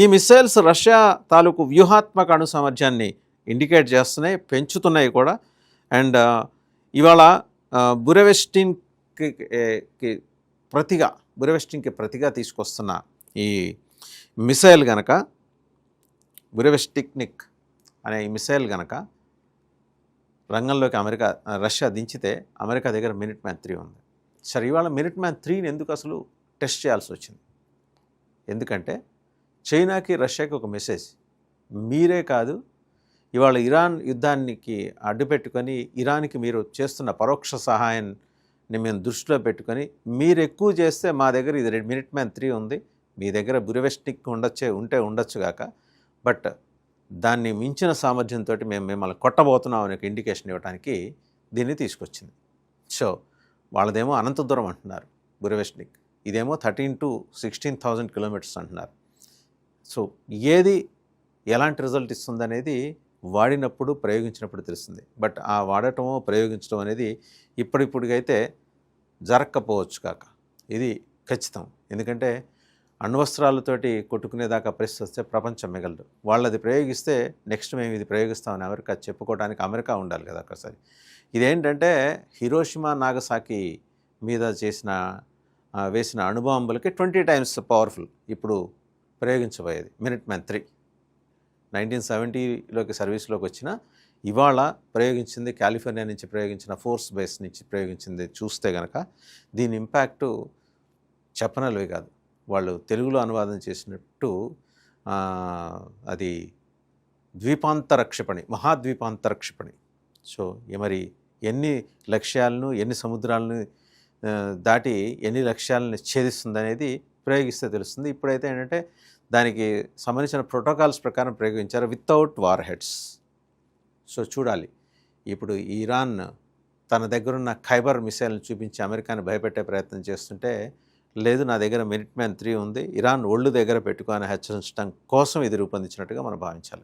ఈ missiles Russia తాలూకు వ్యూహాత్మక అణు సామర్థ్యాన్ని ఇండికేట్ చేస్తున్నాయి, పెంచుతున్నాయి కూడా. అండ్ ఇవాళ బురెవెస్టిన్కి ప్రతిగా ప్రతిగా తీసుకొస్తున్న ఈ మిసైల్ గనక, బురెవెస్టిక్నిక్ అనే ఈ మిసైల్ గనక రంగంలోకి రష్యా దించితే అమెరికా దగ్గర మినిట్మ్యాన్ 3 ఉంది. సరే, ఇవాళ మినిట్మ్యాన్ 3ని ఎందుకు అసలు టెస్ట్ చేయాల్సి వచ్చింది? ఎందుకంటే చైనాకి రష్యాకి ఒక మెసేజ్, మీరే కాదు ఇవాళ ఇరాన్ యుద్ధానికి అడ్డుపెట్టుకొని ఇరాన్కి మీరు చేస్తున్న పరోక్ష సహాయాన్ని మేము దృష్టిలో పెట్టుకొని మీరు ఎక్కువ చేస్తే మా దగ్గర ఇది మినిట్మ్యాన్ 3 ఉంది, మీ దగ్గర బురెవెస్టిక్ ఉండొచ్చు కాక, బట్ దాన్ని మించిన సామర్థ్యంతో మేము మిమ్మల్ని కొట్టబోతున్నాం అనే ఇండికేషన్ ఇవ్వడానికి దీన్ని తీసుకొచ్చింది. సో వాళ్ళదేమో అనంత దూరం అంటున్నారు బురెవెస్టిక్, ఇదేమో 13,000 to 16,000 కిలోమీటర్స్ అంటున్నారు. సో ఏది ఎలాంటి రిజల్ట్ ఇస్తుంది అనేది వాడినప్పుడు, ప్రయోగించినప్పుడు తెలుస్తుంది. బట్ ఆ వాడటమో ప్రయోగించడం అనేది ఇప్పటికైతే జరగకపోవచ్చు కాక ఇది ఖచ్చితం. ఎందుకంటే అణ్వస్త్రాలతోటి కొట్టుకునేదాకా పరిస్థితి వస్తే ప్రపంచం మిగలదు. వాళ్ళది ప్రయోగిస్తే నెక్స్ట్ మేము ఇది ప్రయోగిస్తామని అమెరికా చెప్పుకోవడానికి అమెరికా ఉండాలి కదా ఒకసారి. ఇదేంటంటే హిరోషిమా నాగసాకి మీద వేసిన అణుబాంబులకి 20 times పవర్ఫుల్ ఇప్పుడు ప్రయోగించబోయేది మినిట్మ్యాన్ 3. 1970లోకి సర్వీస్లోకి వచ్చిన ఇవాళ ప్రయోగించింది కాలిఫోర్నియా నుంచి ప్రయోగించిన ఫోర్స్ బేస్ నుంచి ప్రయోగించింది చూస్తే కనుక దీని ఇంపాక్టు చెప్పనలవి కాదు. వాళ్ళు తెలుగులో అనువాదం చేసినట్టు అది ద్వీపాంతర క్షిపణి, మహాద్వీపాంతర క్షిపణి. సో మరి ఎన్ని లక్ష్యాలను, ఎన్ని సముద్రాలను దాటి ఎన్ని లక్ష్యాలను ఛేదిస్తుంది ప్రయోగిస్తే తెలుస్తుంది. ఇప్పుడైతే ఏంటంటే దానికి సంబంధించిన ప్రోటోకాల్స్ ప్రకారం ప్రయోగించారు వితౌట్ వార్ హెడ్స్. సో చూడాలి, ఇప్పుడు ఇరాన్ తన దగ్గరున్న ఖైబర్ మిసైల్ని చూపించి అమెరికాని భయపెట్టే ప్రయత్నం చేస్తుంటే, లేదు నా దగ్గర మినిట్మ్యాన్ 3 ఉంది, ఇరాన్ ఒళ్ళు దగ్గర పెట్టుకొని హెచ్చరించడం కోసం ఇది రూపొందించినట్టుగా మనం భావించాలి.